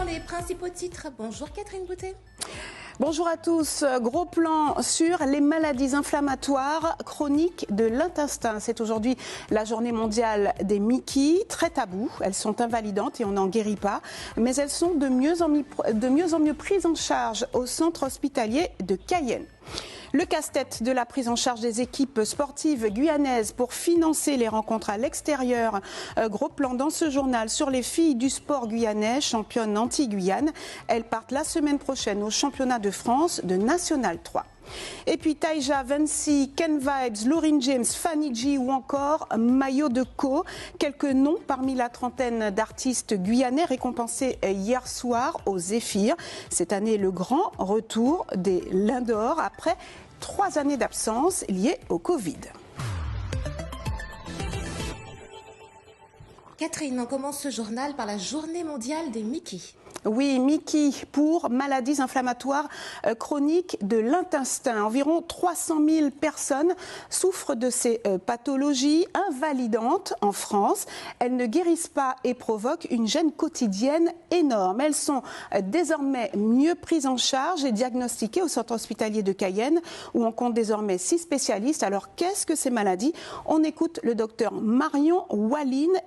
les principaux titres. Bonjour Catherine Boutet. Bonjour à tous. Gros plan sur les maladies inflammatoires chroniques de l'intestin. C'est aujourd'hui la journée mondiale des Mickey. Très tabou. Elles sont invalidantes et on n'en guérit pas. Mais elles sont de mieux en mieux prises en charge au centre hospitalier de Cayenne. Le casse-tête de la prise en charge des équipes sportives guyanaises pour financer les rencontres à l'extérieur. Gros plan dans ce journal sur les filles du sport guyanais, championnes anti-Guyane. Elles partent la semaine prochaine au championnat de France de National 3. Et puis Taïja, Vinci, Ken Vibes, Lauryn James, Fanny G ou encore Mayo de Co. Quelques noms parmi la trentaine d'artistes guyanais récompensés hier soir au Zéphyr. Cette année, le grand retour des Lindor après 3 années d'absence liées au Covid. Catherine, on commence ce journal par la journée mondiale des Mickey. Oui, Mickey pour maladies inflammatoires chroniques de l'intestin. Environ 300 000 personnes souffrent de ces pathologies invalidantes en France. Elles ne guérissent pas et provoquent une gêne quotidienne énorme. Elles sont désormais mieux prises en charge et diagnostiquées au centre hospitalier de Cayenne où on compte désormais 6 spécialistes. Alors qu'est-ce que ces maladies? On écoute le docteur Marion Walline,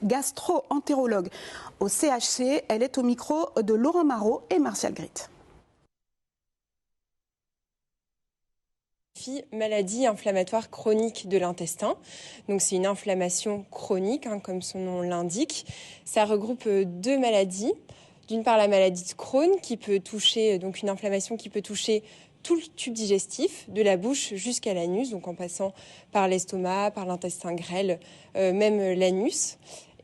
gastro-entérologue au CHC. Elle est au micro de Laurent Marot et Martial Grit. Maladie inflammatoire chronique de l'intestin. Donc c'est une inflammation chronique, comme son nom l'indique. Ça regroupe 2 maladies. D'une part la maladie de Crohn qui peut toucher, donc une inflammation qui peut toucher tout le tube digestif, de la bouche jusqu'à l'anus, donc en passant par l'estomac, par l'intestin grêle, même l'anus.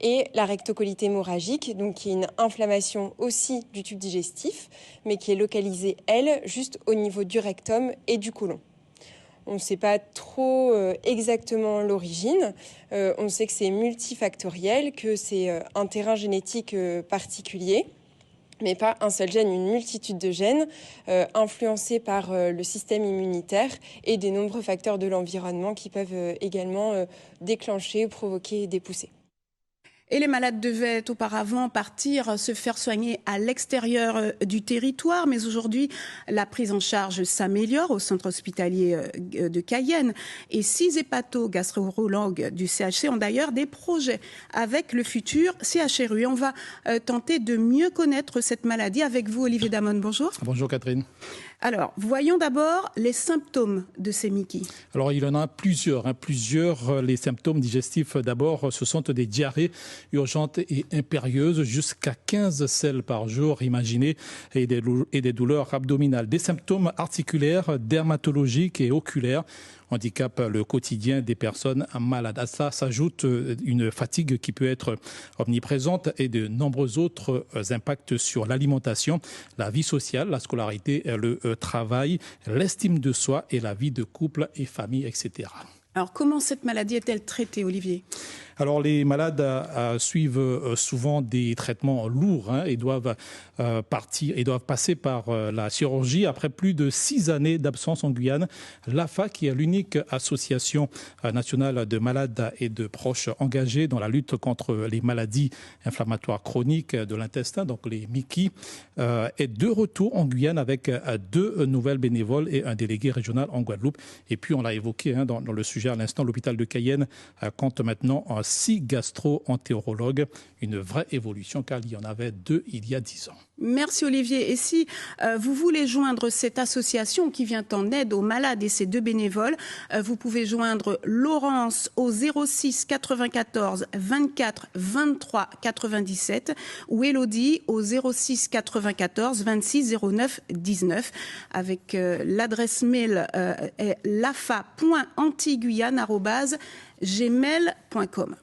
Et la rectocolite hémorragique, donc qui est une inflammation aussi du tube digestif, mais qui est localisée, elle, juste au niveau du rectum et du côlon. On ne sait pas trop exactement l'origine. On sait que c'est multifactoriel, que c'est un terrain génétique particulier, mais pas un seul gène, une multitude de gènes influencés par le système immunitaire et des nombreux facteurs de l'environnement qui peuvent également déclencher ou provoquer des poussées. Et les malades devaient auparavant partir se faire soigner à l'extérieur du territoire. Mais aujourd'hui, la prise en charge s'améliore au centre hospitalier de Cayenne. Et 6 hépato-gastro-urologues du CHC ont d'ailleurs des projets avec le futur CHRU. On va tenter de mieux connaître cette maladie avec vous, Olivier Damon. Bonjour. Bonjour Catherine. Alors, voyons d'abord les symptômes de ces Mickey. Alors, il y en a plusieurs. Les symptômes digestifs, d'abord, ce sont des diarrhées urgentes et impérieuses, jusqu'à 15 selles par jour, imaginez, et des douleurs abdominales. Des symptômes articulaires, dermatologiques et oculaires handicapent le quotidien des personnes malades. À ça s'ajoute une fatigue qui peut être omniprésente et de nombreux autres impacts sur l'alimentation, la vie sociale, la scolarité, le travail, l'estime de soi et la vie de couple et famille, etc. Alors, comment cette maladie est-elle traitée, Olivier ? Alors, les malades suivent souvent des traitements lourds et doivent passer par la chirurgie. Après plus de 6 années d'absence en Guyane, l'AFA, qui est l'unique association nationale de malades et de proches engagés dans la lutte contre les maladies inflammatoires chroniques de l'intestin, donc les Mickey, est de retour en Guyane avec 2 nouvelles bénévoles et un délégué régional en Guadeloupe. Et puis, on l'a évoqué dans le sujet à l'instant, l'hôpital de Cayenne compte maintenant 6 gastro-entérologues, une vraie évolution car il y en avait 2 il y a 10 ans. Merci Olivier. Et si vous voulez joindre cette association qui vient en aide aux malades et ces 2 bénévoles, vous pouvez joindre Laurence au 06 94 24 23 97 ou Élodie au 06 94 26 09 19 avec l'adresse mail lafa.antiguyane@gmail.com.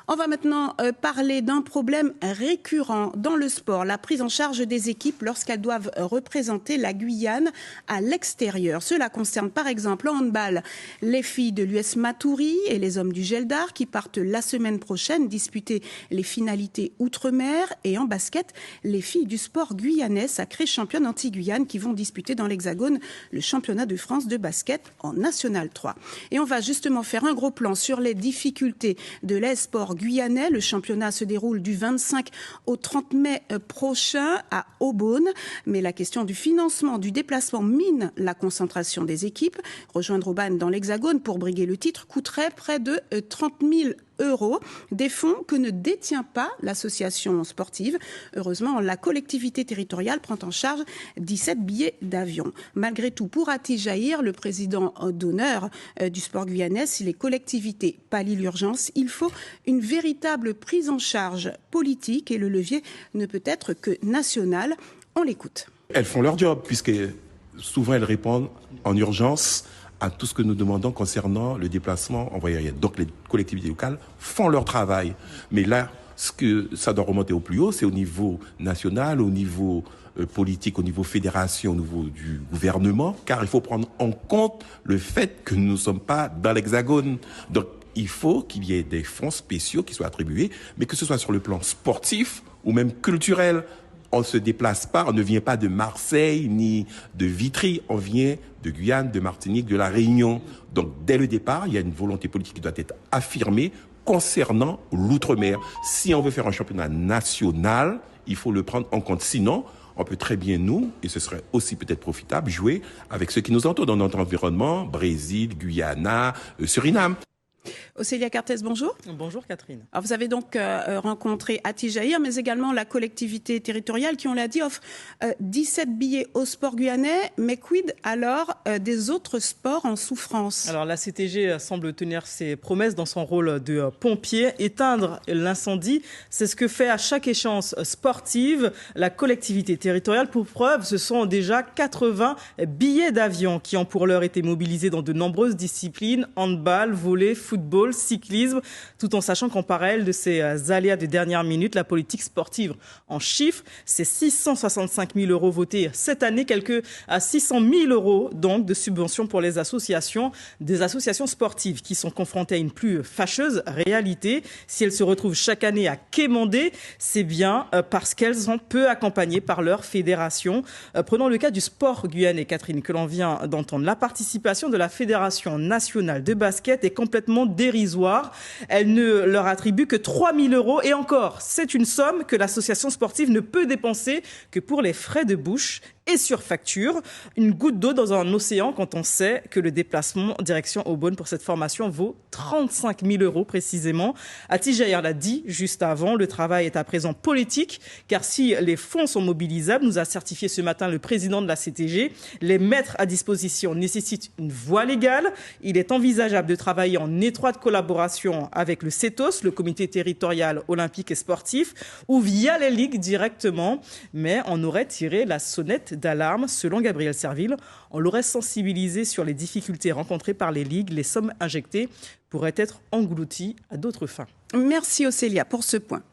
On va maintenant parler d'un problème récurrent dans le sport, la prise en charge des équipes lorsqu'elles doivent représenter la Guyane à l'extérieur. Cela concerne par exemple en handball les filles de l'US Matoury et les hommes du Geldar qui partent la semaine prochaine disputer les finalités outre-mer, et en basket les filles du sport guyanais, sacrées championnes anti-Guyane, qui vont disputer dans l'Hexagone le championnat de France de basket en National 3. Et on va justement faire un gros plan sur les difficultés de l'e-sport guyanais. Le championnat se déroule du 25 au 30 mai prochain à Aubonne. Mais la question du financement du déplacement mine la concentration des équipes. Rejoindre Aubagne dans l'Hexagone pour briguer le titre coûterait près de 30 000 €, des fonds que ne détient pas l'association sportive. Heureusement, la collectivité territoriale prend en charge 17 billets d'avion. Malgré tout, pour Ati Jahir, le président d'honneur du sport guyanais, si les collectivités pallient l'urgence, il faut une véritable prise en charge politique et le levier ne peut être que national. On l'écoute. Elles font leur job puisque souvent elles répondent en urgence à tout ce que nous demandons concernant le déplacement en voie aérienne. Donc les collectivités locales font leur travail. Mais là, ce que ça doit remonter au plus haut, c'est au niveau national, au niveau politique, au niveau fédération, au niveau du gouvernement, car il faut prendre en compte le fait que nous ne sommes pas dans l'Hexagone. Donc il faut qu'il y ait des fonds spéciaux qui soient attribués, mais que ce soit sur le plan sportif ou même culturel. On ne se déplace pas, on ne vient pas de Marseille ni de Vitry, on vient de Guyane, de Martinique, de La Réunion. Donc dès le départ, il y a une volonté politique qui doit être affirmée concernant l'outre-mer. Si on veut faire un championnat national, il faut le prendre en compte. Sinon, on peut très bien nous, et ce serait aussi peut-être profitable, jouer avec ceux qui nous entourent dans notre environnement, Brésil, Guyana, Suriname. Océlia Cartes, bonjour. Bonjour Catherine. Alors vous avez donc rencontré Ati Jahir, mais également la collectivité territoriale qui, on l'a dit, offre 17 billets au sport guyanais. Mais quid alors des autres sports en souffrance? Alors la CTG semble tenir ses promesses dans son rôle de pompier. Éteindre l'incendie, c'est ce que fait à chaque échéance sportive la collectivité territoriale. Pour preuve, ce sont déjà 80 billets d'avion qui ont pour l'heure été mobilisés dans de nombreuses disciplines, handball, volley, football, cyclisme, tout en sachant qu'en parallèle de ces aléas de dernière minute, la politique sportive en chiffres, c'est 665 000 € votés cette année, quelques 600 000 € donc de subventions pour les associations, des associations sportives qui sont confrontées à une plus fâcheuse réalité. Si elles se retrouvent chaque année à quémander, c'est bien parce qu'elles sont peu accompagnées par leur fédération. Prenons le cas du sport guyanais, Catherine, que l'on vient d'entendre. La participation de la Fédération nationale de basket est complètement dérisoire. Elle ne leur attribue que 3 000 € et encore, c'est une somme que l'association sportive ne peut dépenser que pour les frais de bouche et sur facture. Une goutte d'eau dans un océan quand on sait que le déplacement direction Aubonne pour cette formation vaut 35 000 € précisément. Ati Jahir l'a dit juste avant, le travail est à présent politique car si les fonds sont mobilisables, nous a certifié ce matin le président de la CTG, les mettre à disposition nécessite une voie légale. Il est envisageable de travailler en étroite collaboration avec le CETOS, le comité territorial olympique et sportif, ou via les ligues directement, mais on aurait tiré la sonnette d'alarme. Selon Gabriel Serville, on l'aurait sensibilisé sur les difficultés rencontrées par les ligues. Les sommes injectées pourraient être englouties à d'autres fins. Merci Océlia pour ce point.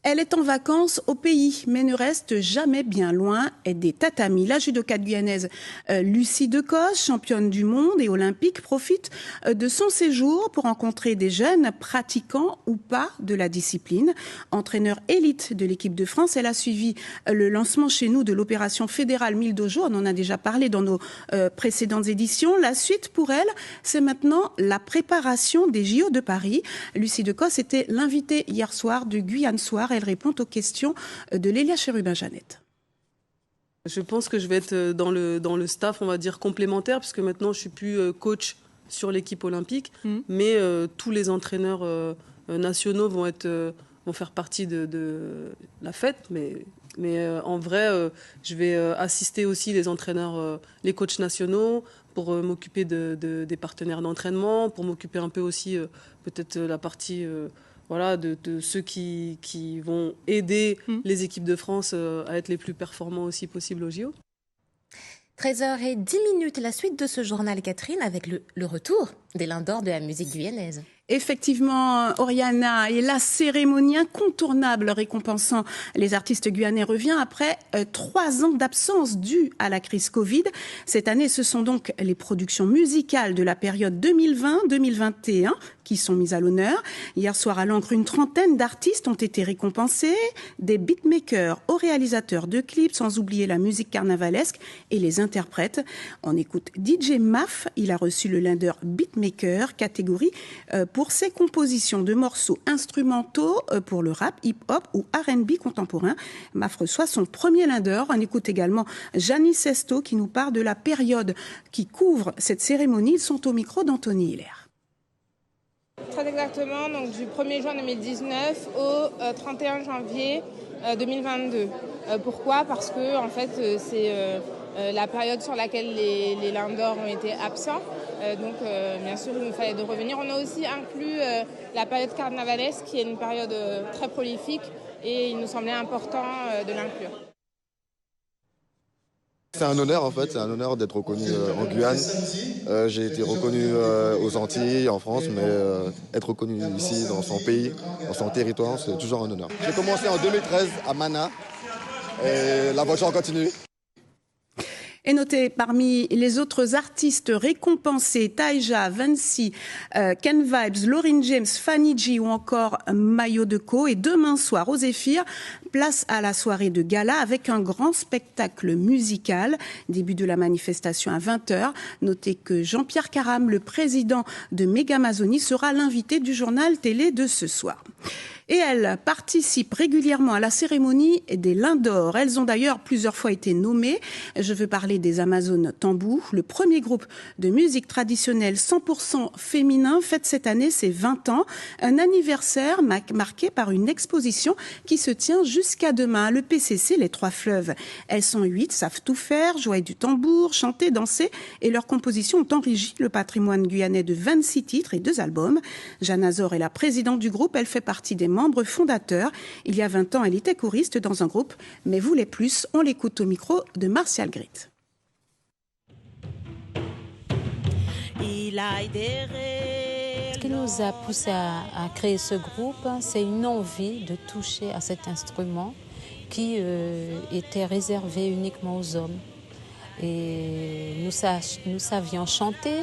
Elle est en vacances au pays, mais ne reste jamais bien loin des tatamis. La judokate guyanaise Lucie Decosse, championne du monde et olympique, profite de son séjour pour rencontrer des jeunes pratiquants ou pas de la discipline. Entraîneur élite de l'équipe de France, elle a suivi le lancement chez nous de l'opération fédérale 1000 Dojo. On en a déjà parlé dans nos précédentes éditions. La suite pour elle, c'est maintenant la préparation des JO de Paris. Lucie Decosse était l'invitée hier soir de Guyane Soir. Elle répond aux questions de Lélia Chérubin-Jeannette. Je pense que je vais être dans le staff, on va dire, complémentaire, puisque maintenant je ne suis plus coach sur l'équipe olympique, mais tous les entraîneurs nationaux vont faire partie de la fête, mais en vrai, je vais assister aussi les entraîneurs, les coachs nationaux, pour m'occuper des partenaires d'entraînement, pour m'occuper un peu aussi peut-être la partie... de ceux qui vont aider les équipes de France à être les plus performants aussi possible au JO. 13h10, la suite de ce journal, Catherine, avec le retour des Lions d'Or de la musique guyanaise. Effectivement, Oriana, et la cérémonie incontournable récompensant les artistes guyanais revient après 3 ans d'absence due à la crise Covid. Cette année, ce sont donc les productions musicales de la période 2020-2021 qui sont mises à l'honneur. Hier soir, à l'Ancre, une trentaine d'artistes ont été récompensés, des beatmakers aux réalisateurs de clips, sans oublier la musique carnavalesque et les interprètes. On écoute DJ Maf, il a reçu le Linder Beatmaker, catégorie pour ses compositions de morceaux instrumentaux pour le rap, hip-hop ou R&B contemporain. MAF reçoit son premier Linder. On écoute également Janice Sesto qui nous parle de la période qui couvre cette cérémonie. Ils sont au micro d'Anthony Hilaire. Très exactement, donc du 1er juin 2019 au 31 janvier 2022. Pourquoi ? Parce que en fait, c'est la période sur laquelle les Linders ont été absents. Donc bien sûr, il nous fallait de revenir. On a aussi inclus la période carnavalesque, qui est une période très prolifique, et il nous semblait important de l'inclure. C'est un honneur en fait, c'est un honneur d'être reconnu en Guyane. J'ai été reconnu aux Antilles, en France, mais être reconnu ici, dans son pays, dans son territoire, c'est toujours un honneur. J'ai commencé en 2013 à Mana et la voiture continue. Et notez parmi les autres artistes récompensés, Taïja, Vancy, Ken Vibes, Lauryn James, Fanny G ou encore Mayo Deco. Et demain soir, au Zéphyr, place à la soirée de gala avec un grand spectacle musical. Début de la manifestation à 20h. Notez que Jean-Pierre Caram, le président de Megamazonie, sera l'invité du journal télé de ce soir. Et elles participent régulièrement à la cérémonie des Lindors. Elles ont d'ailleurs plusieurs fois été nommées. Je veux parler des Amazones Tambou. Le premier groupe de musique traditionnelle 100% féminin fête cette année ses 20 ans. Un anniversaire marqué par une exposition qui se tient jusqu'à demain. Le PCC, les Trois Fleuves. Elles sont 8, savent tout faire, jouer du tambour, chanter, danser. Et leurs compositions ont enrichi le patrimoine guyanais de 26 titres et 2 albums. Jeanne Azor est la présidente du groupe. Elle fait partie des membre fondateur. Il y a 20 ans, elle était choriste dans un groupe, mais voulait plus. On l'écoute au micro de Martial Grit. Ce qui nous a poussé à créer ce groupe, c'est une envie de toucher à cet instrument qui était réservé uniquement aux hommes. Et nous savions chanter,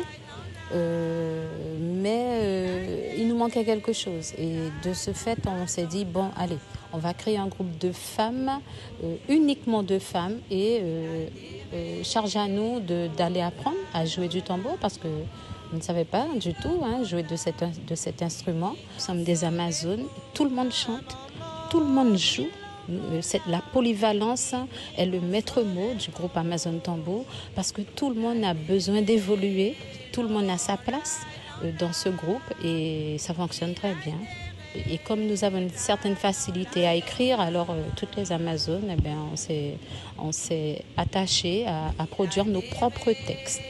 mais il nous manquait quelque chose. Et de ce fait, on s'est dit, bon, allez, on va créer un groupe de femmes, uniquement de femmes, et charge à nous d'aller apprendre à jouer du tambour, parce que on ne savait pas du tout jouer de cet instrument. Nous sommes des Amazones, tout le monde chante, tout le monde joue. La polyvalence est le maître mot du groupe Amazon Tambour, parce que tout le monde a besoin d'évoluer, tout le monde a sa place dans ce groupe et ça fonctionne très bien. Et comme nous avons une certaine facilité à écrire, alors toutes les Amazones, eh bien, on s'est attachés à produire nos propres textes.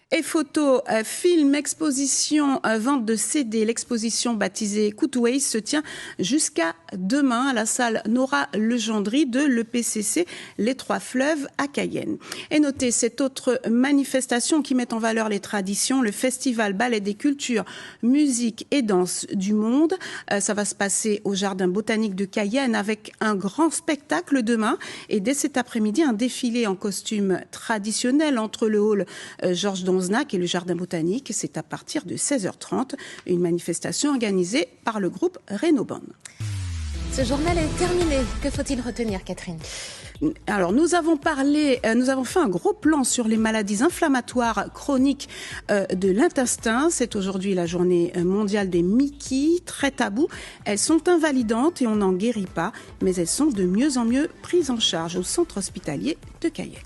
Et photos, films, expositions, vente de CD, l'exposition baptisée Coutoué se tient jusqu'à demain à la salle Nora Legendry de l'EPCC Les Trois Fleuves à Cayenne. Et notez cette autre manifestation qui met en valeur les traditions, le festival Ballet des Cultures, Musique et Danse du Monde. Ça va se passer au Jardin Botanique de Cayenne avec un grand spectacle demain. Et dès cet après-midi, un défilé en costume traditionnel entre le hall Georges Donzenac et le Jardin Botanique. C'est à partir de 16h30, une manifestation organisée par le groupe Rénoband. Ce journal est terminé. Que faut-il retenir, Catherine ? Alors, nous avons fait un gros plan sur les maladies inflammatoires chroniques de l'intestin. C'est aujourd'hui la journée mondiale des Mickey, très tabou. Elles sont invalidantes et on n'en guérit pas, mais elles sont de mieux en mieux prises en charge au centre hospitalier de Cayenne.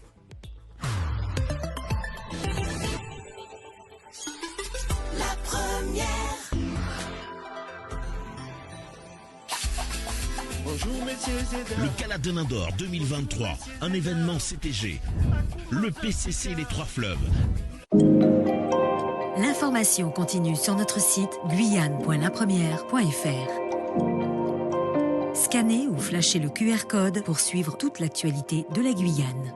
Le Gala de Lindor 2023, un événement CTG. Le PCC Les Trois Fleuves. L'information continue sur notre site guyane.lapremière.fr. Scannez ou flashez le QR code pour suivre toute l'actualité de la Guyane.